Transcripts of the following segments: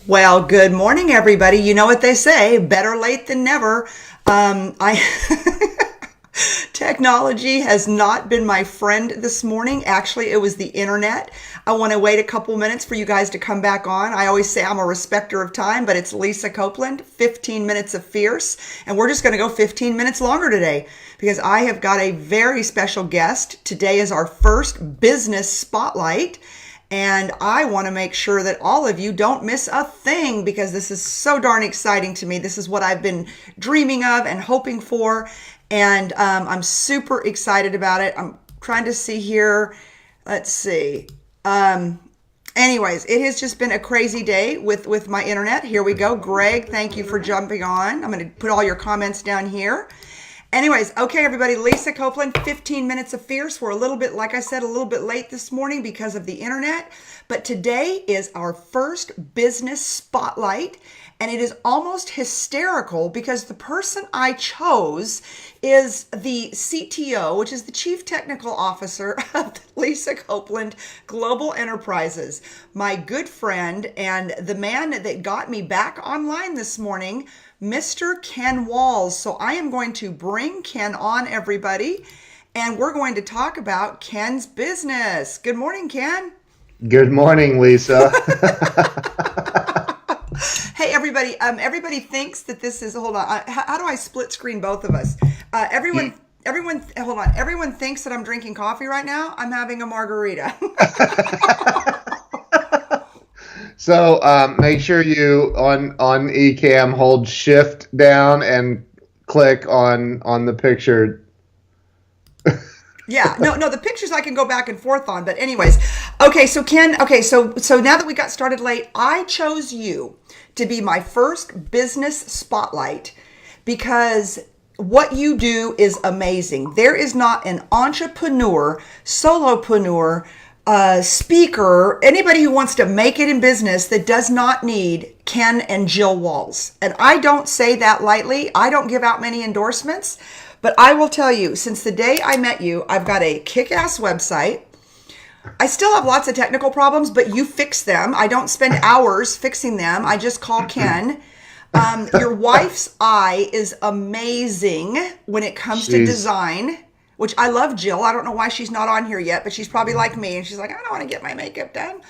Well, good morning, everybody. You know what they say, better late than never. I Technology has not been my friend this morning. Actually, it was the internet. I want to wait a couple minutes for you guys to come back on. I always say I'm a respecter of time, but it's Lisa Copeland, 15 minutes of fierce. And we're just going to go 15 minutes longer today because I have got a very special guest. Today is our first business spotlight. And I want to make sure that all of you don't miss a thing because this is so darn exciting to me. This is what I've been dreaming of and hoping for. And I'm super excited about it. I'm trying to see here. Let's see. Anyways, it has just been a crazy day with my internet. Here we go. Greg, thank you for jumping on. I'm going to put all your comments down here. Anyways, okay, everybody, Lisa Copeland, 15 minutes of fierce. We're a little bit, like I said, a little bit late this morning because of the internet. But today is our first business spotlight. And it is almost hysterical because the person I chose is the CTO, which is the Chief Technical Officer of Lisa Copeland Global Enterprises, my good friend and the man that got me back online this morning, Mr. Ken Walls. So I am going to bring Ken on, everybody, and we're going to talk about Ken's business. Good morning, Ken. Good morning, Lisa. Hey, everybody. Everybody thinks that this is, hold on. How do I split screen both of us? Everyone, hold on. Everyone thinks that I'm drinking coffee right now. I'm having a margarita. So make sure you on Ecamm hold shift down and click on the picture. Yeah, no, the pictures I can go back and forth on. But anyways, okay, so Ken, so now that we got started late, I chose you to be my first business spotlight because what you do is amazing. There is not an entrepreneur, solopreneur, speaker, anybody who wants to make it in business that does not need Ken and Jill Walls. And I don't say that lightly. I don't give out many endorsements, but I will tell you, since the day I met you, I've got a kick-ass website. I still have lots of technical problems, but you fix them. I don't spend hours fixing them. I just call Ken. Your wife's eye is amazing when it comes to design, which I love Jill. I don't know why she's not on here yet, but she's probably like me. And she's like, I don't want to get my makeup done.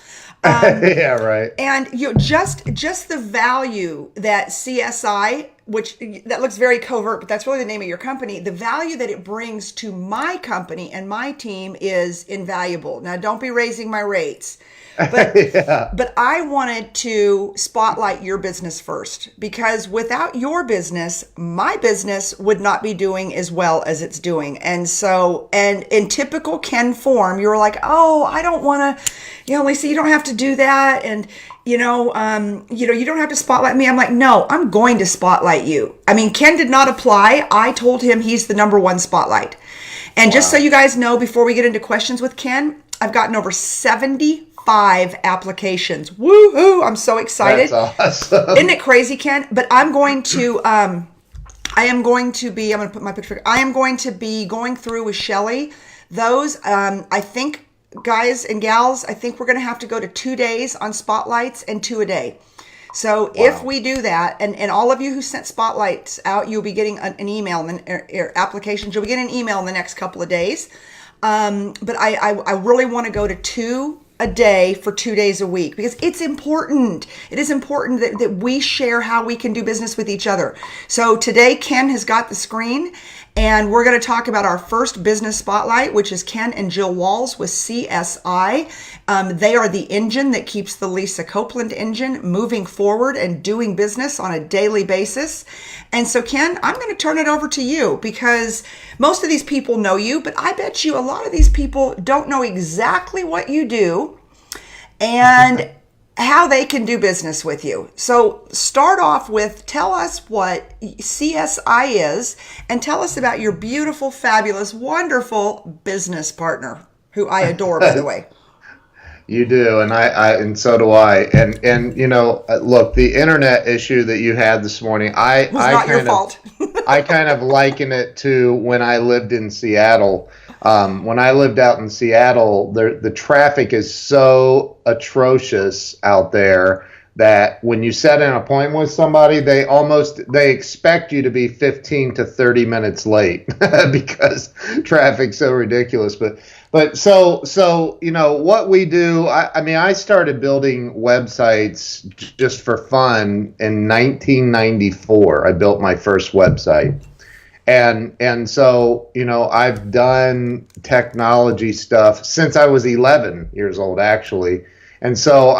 Yeah, right. And just the value that CSI, which that looks very covert, but that's really the name of your company. The value that it brings to my company and my team is invaluable. Now, don't be raising my rates. But, yeah. But I wanted to spotlight your business first because without your business, my business would not be doing as well as it's doing. And so, and in typical Ken form, you were like, oh, I don't want to, Lisa, you don't have to do that. And, you don't have to spotlight me. I'm like, no, I'm going to spotlight you. I mean, Ken did not apply. I told him he's the number one spotlight. And just so you guys know, before we get into questions with Ken, I've gotten over 75 applications. Woohoo! I'm so excited. That's awesome. Isn't it crazy, Ken? But I'm going to put my picture. I am going to be going through with Shelly. Those, I think, guys and gals, I think we're going to have to go to 2 days on spotlights and 2 a day. So if we do that, and all of you who sent spotlights out, you'll be getting an email, applications. You'll be getting an email in the next couple of days. But I really want to go to 2 a day for 2 days a week because it's important. It is important that we share how we can do business with each other. So today, Ken has got the screen and we're going to talk about our first business spotlight, which is Ken and Jill Walls with CSI. They are the engine that keeps the Lisa Copeland engine moving forward and doing business on a daily basis. And so, Ken, I'm going to turn it over to you because most of these people know you, but I bet you a lot of these people don't know exactly what you do and how they can do business with you. So start off with, tell us what CSI is and tell us about your beautiful, fabulous, wonderful business partner, who I adore, by the way. You do, and I and so do I. And look, the internet issue that you had this morning, was not your fault. I kind of liken it to when I lived in Seattle. When I lived out in Seattle, the traffic is so atrocious out there that when you set an appointment with somebody, they expect you to be 15 to 30 minutes late because traffic's so ridiculous. But so what we do, I mean, I started building websites just for fun in 1994. I built my first website. And so, I've done technology stuff since I was 11 years old, actually. And so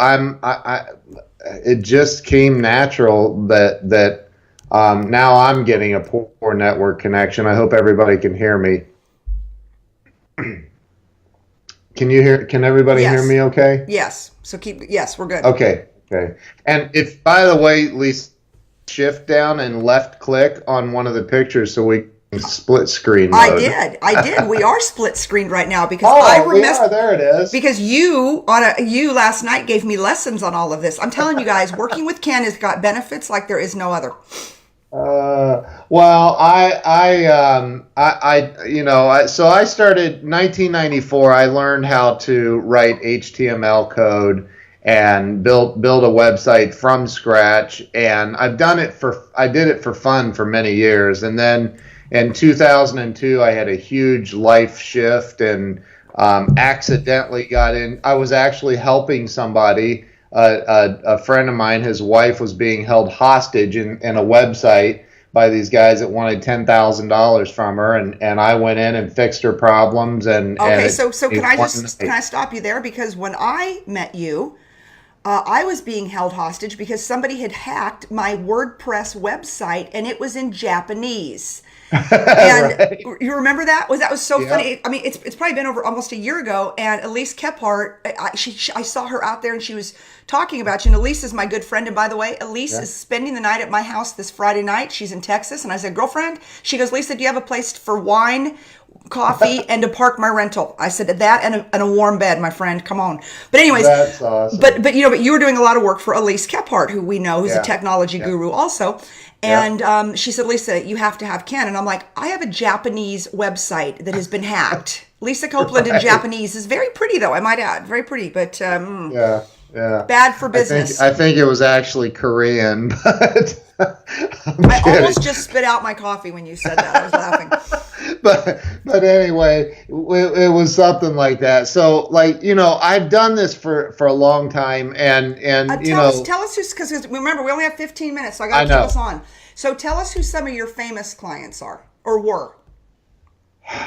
it just came natural that now I'm getting a poor network connection. I hope everybody can hear me. Can everybody hear me okay? Yes. So yes, we're good. Okay. And if, by the way, Lisa, shift down and left click on one of the pictures so we can split screen mode. I did. We are split screened right now because I remember. There it is. Because you last night gave me lessons on all of this. I'm telling you guys, working with Ken has got benefits like there is no other. Well, so I started 1994. I learned how to write HTML code and build a website from scratch. And I did it for fun for many years. And then in 2002, I had a huge life shift and accidentally got in. I was actually helping somebody. A friend of mine, his wife was being held hostage in a website by these guys that wanted $10,000 from her, and I went in and fixed her problems. So can I stop you there? Because when I met you, I was being held hostage because somebody had hacked my WordPress website and it was in Japanese. And right. You remember that? That was so funny. I mean, it's probably been over almost a year ago. And Elise Kephart, I saw her out there and she was talking about you. And Elise is my good friend. And by the way, Elise is spending the night at my house this Friday night. She's in Texas. And I said, girlfriend, she goes, Lisa, do you have a place for wine, coffee, and to park my rental? I said, that and a warm bed, my friend. Come on. But anyways, that's awesome. But you were doing a lot of work for Elise Kephart, who we know, who's a technology guru also. And she said, Lisa, you have to have Ken. And I'm like, I have a Japanese website that has been hacked. Lisa Copeland in Japanese is very pretty, though, I might add. Very pretty, but bad for business. I think it was actually Korean, but I almost just spit out my coffee when you said that. I was laughing. But anyway, it was something like that. So, I've done this for a long time, and tell us who's, because remember we only have 15 minutes, so I got to keep us on. So tell us who some of your famous clients are or were.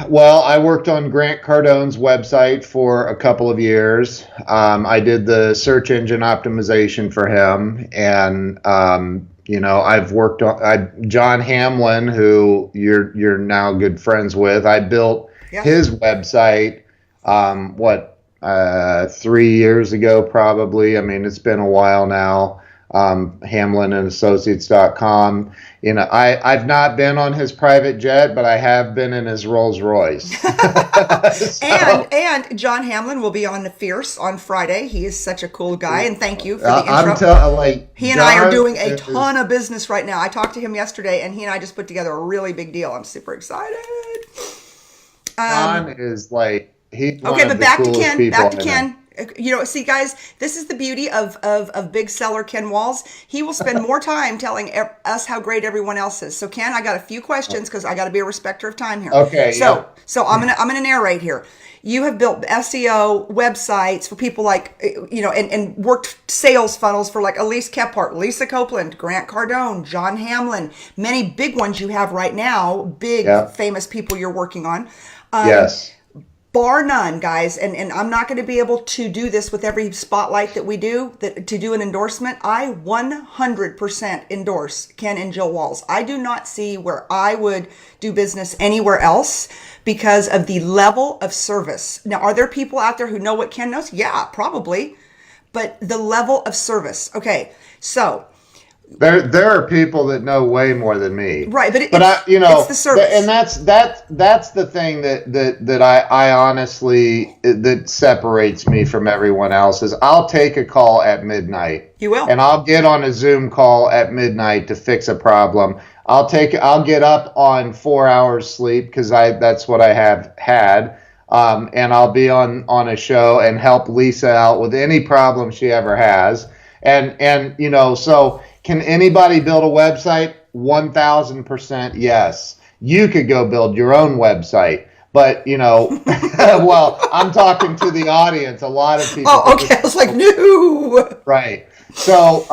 Well, I worked on Grant Cardone's website for a couple of years. I did the search engine optimization for him, and I've worked on John Hamlin, who you're now good friends with. I built his website 3 years ago, probably. I mean, it's been a while now. HamlinandAssociates.com. I've not been on his private jet, but I have been in his Rolls Royce. And John Hamlin will be on the Fierce on Friday. He is such a cool guy, and thank you for the intro. He and I are doing a ton of business right now. I talked to him yesterday, and he and I just put together a really big deal. I'm super excited. John is he's one okay, of but back the to coolest Ken. people Back to I Ken. know. See, guys, this is the beauty of Big Seller Ken Walls. He will spend more time telling us how great everyone else is. So, Ken, I got a few questions because I got to be a respecter of time here. Okay. So I'm gonna narrate here. You have built SEO websites for people and worked sales funnels for Elise Kephart, Lisa Copeland, Grant Cardone, John Hamlin, many big ones you have right now, big famous people you're working on. Yes. Bar none, guys, and I'm not going to be able to do this with every spotlight that we do, to do an endorsement. I 100% endorse Ken and Jill Walls. I do not see where I would do business anywhere else because of the level of service. Now, are there people out there who know what Ken knows? Yeah, probably. But the level of service. Okay, so... There are people that know way more than me, right? But it's the service, and that's the thing that I honestly that separates me from everyone else is I'll take a call at midnight. You will, and I'll get on a Zoom call at midnight to fix a problem. I'll get up on 4 hours sleep because that's what I have had, and I'll be on a show and help Lisa out with any problem she ever has. And you know, so can anybody build a website? 1000% yes. You could go build your own website. But, you know, well, I'm talking to the audience. A lot of people. Oh, okay. I was like, no. Right. So,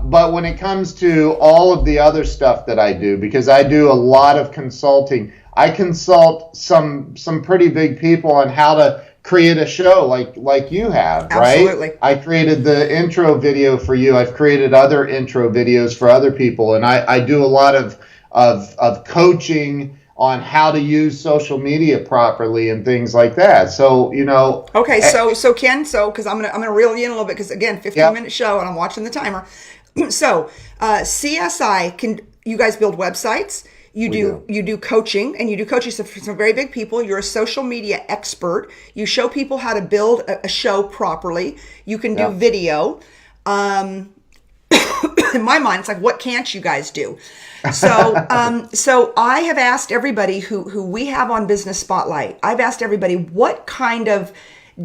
but when it comes to all of the other stuff that I do, because I do a lot of consulting, I consult some pretty big people on how to create a show like you have, right? Absolutely. I created the intro video for you. I've created other intro videos for other people, and I do a lot of coaching on how to use social media properly and things like that. So, you know. Okay, so Ken, because I'm gonna reel you in a little bit, because again, 15-minute show and I'm watching the timer. So CSI, you guys build websites, you do coaching, and you do coaching for some very big people. You're a social media expert. You show people how to build a show properly. You can do video. In my mind, it's like, what can't you guys do? So, so I have asked everybody who we have on Business Spotlight. I've asked everybody, what kind of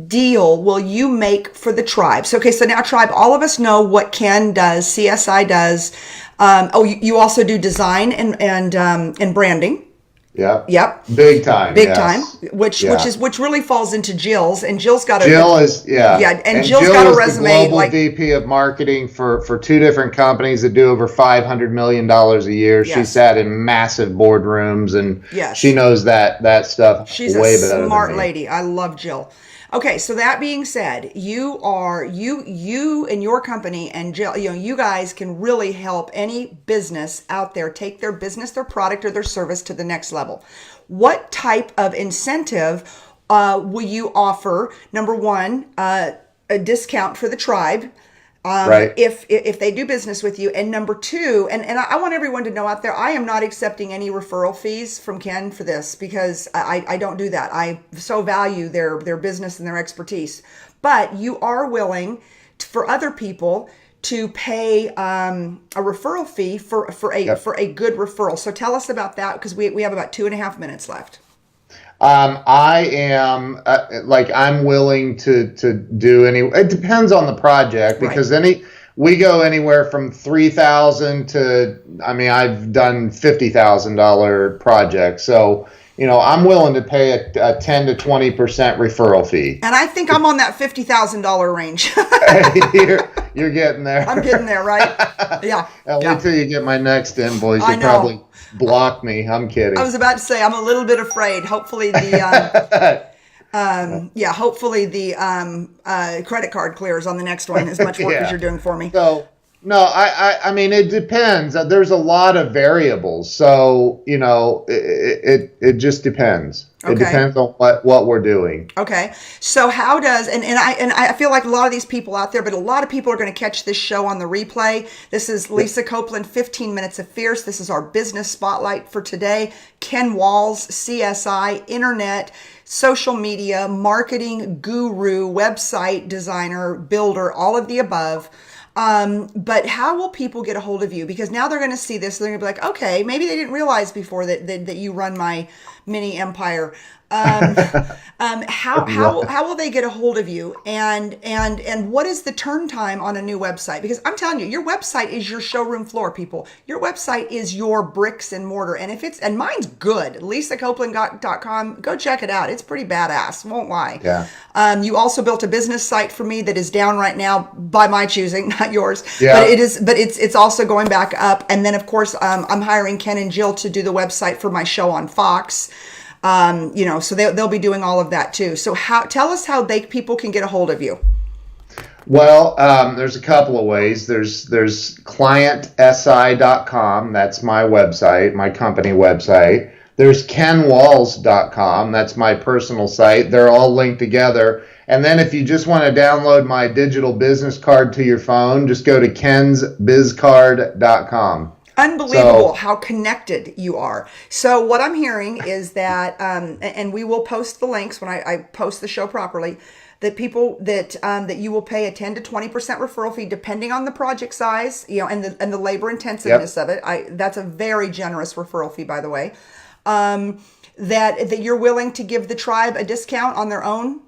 deal will you make for the tribe? So, okay, so now tribe, all of us know what Ken does, CSI does. You also do design and branding. Yep. Big time. Big time. Which really falls into Jill's, and Jill's got and Jill's Jill got a is resume the global VP of marketing for two different companies that do over $500 million a year. Yes. She sat in massive boardrooms, and she knows that stuff. She's way a better smart than me. lady. I love Jill. Okay, so that being said, you and your company and Jill, you guys can really help any business out there take their business, their product, or their service to the next level. What type of incentive will you offer? Number one, a discount for the tribe. Right. If they do business with you. And number two, and I want everyone to know out there, I am not accepting any referral fees from Ken for this, because I don't do that. I so value their business and their expertise. But you are willing for other people to pay a referral fee for a good referral. So tell us about that, because we have about 2.5 minutes left. I am I'm willing to do it depends on the project, because we go anywhere from $3,000 to, I've done $50,000 projects. So, I'm willing to pay a 10 to 20% referral fee. And I think I'm on that $50,000 range. You're getting there. I'm getting there, right? Yeah. Wait till you get my next invoice. You'll probably block me. I'm kidding. I was about to say, I'm a little bit afraid. Hopefully the hopefully the credit card clears on the next one, as much work as you're doing for me. So no, I mean, it depends. There's a lot of variables. So, it just depends. Okay. It depends on what we're doing. Okay. So how does, and I feel like a lot of these people out there, but a lot of people are going to catch this show on the replay. This is Lisa Copeland, 15 Minutes of Fierce. This is our business spotlight for today. Ken Walls, CSI, internet, social media, marketing guru, website designer, builder, all of the above. But how will people get a hold of you? Because now they're going to see this. They're going to be like, okay, maybe they didn't realize before that you run my mini empire. How will they get a hold of you? And what is the turn time on a new website? Because I'm telling you, your website is your showroom floor, people. Your website is your bricks and mortar. And mine's good. LisaCopeland.com. Go check it out. It's pretty badass. Won't lie. Yeah. You also built a business site for me that is down right now by my choosing, not yours. Yeah. But it's also going back up. And then of course, I'm hiring Ken and Jill to do the website for my show on Fox. So they'll be doing all of that too. So tell us how people can get a hold of you. Well, there's a couple of ways. There's clientsi.com. That's my website, my company website. There's kenwalls.com. That's my personal site. They're all linked together. And then if you just want to download my digital business card to your phone, just go to kensbizcard.com. Unbelievable how connected you are. So what I'm hearing is that, and we will post the links when I post the show properly, that people that you will pay a 10 to 20% referral fee depending on the project size, and the labor intensiveness of it. That's a very generous referral fee, by the way. That you're willing to give the tribe a discount on their own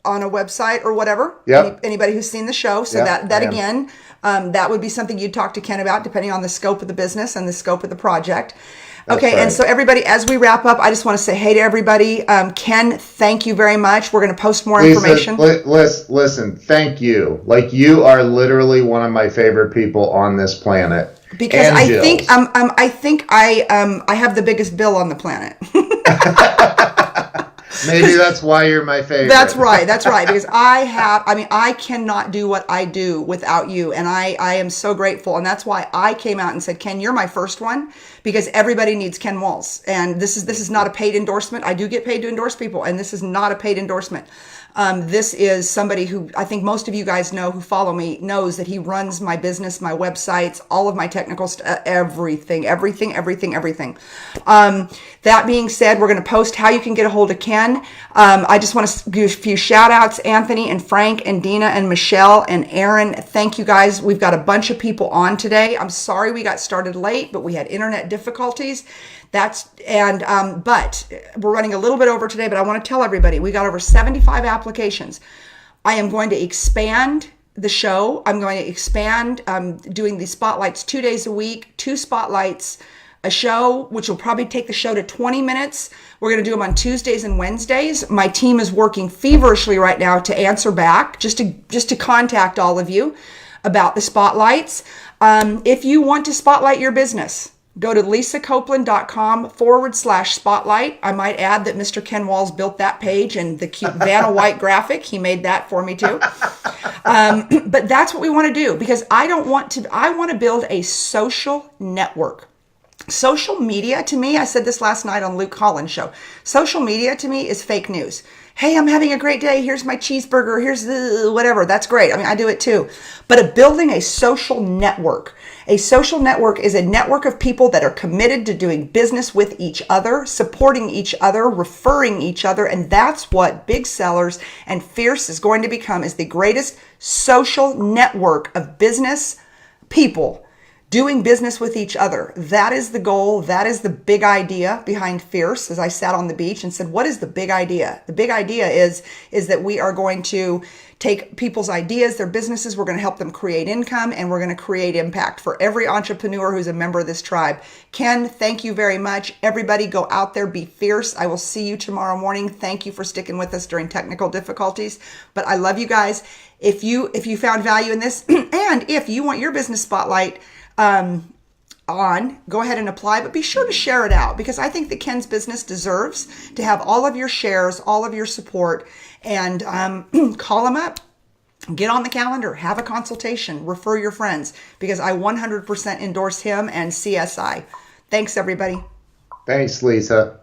on a website or whatever. Yep. Anybody who's seen the show. So Yep, that again, that would be something you'd talk to Ken about, depending on the scope of the business and the scope of the project. Okay, right. and so everybody, as we wrap up, I just want to say hey to everybody. Ken, thank you very much. We're going to post more information. Listen, thank you. Like, you are literally one of my favorite people on this planet. Because I think I have the biggest bill on the planet. Maybe that's why you're my favorite. That's right. Because I cannot do what I do without you. And I am so grateful. And that's why I came out and said, Ken, you're my first one, because everybody needs Ken Walls. And this is not a paid endorsement. I do get paid to endorse people, and this is not a paid endorsement. This is somebody who I think most of you guys know, who follow me, knows that he runs my business, my websites, all of my technical stuff, everything. That being said, we're going to post how you can get a hold of Ken. I just want to give a few shout outs. Anthony and Frank and Dina and Michelle and Aaron. Thank you guys. We've got a bunch of people on today. I'm sorry we got started late, but we had internet difficulties. But we're running a little bit over today, but I want to tell everybody we got over 75 applications. I am going to expand the show. I'm going to expand doing these spotlights 2 days a week, 2 spotlights a show, which will probably take the show to 20 minutes. We're going to do them on Tuesdays and Wednesdays. My team is working feverishly right now to answer back, just to contact all of you about the spotlights. If you want to spotlight your business, go to lisacopeland.com/spotlight. I might add that Mr. Ken Walls built that page and the cute Vanna White graphic. He made that for me too. But that's what we want to do, because I want to build a social network. Social media to me, I said this last night on Luke Collins' show, social media to me is fake news. Hey, I'm having a great day. Here's my cheeseburger. Here's the whatever. That's great. I mean, I do it too. But building a social network. A social network is a network of people that are committed to doing business with each other, supporting each other, referring each other. And that's what Big Sellers and Fierce is going to become, is the greatest social network of business people doing business with each other. That is the goal. That is the big idea behind Fierce. As I sat on the beach and said, what is the big idea? The big idea is that we are going to take people's ideas, their businesses, we're going to help them create income, and we're going to create impact for every entrepreneur who's a member of this tribe. Ken, thank you very much. Everybody go out there, be fierce. I will see you tomorrow morning. Thank you for sticking with us during technical difficulties. But I love you guys. If you found value in this, and if you want your business spotlight go ahead and apply, but be sure to share it out, because I think that Ken's business deserves to have all of your shares, all of your support, and call him up, get on the calendar, have a consultation, refer your friends, because I 100% endorse him and CSI. Thanks, everybody. Thanks, Lisa.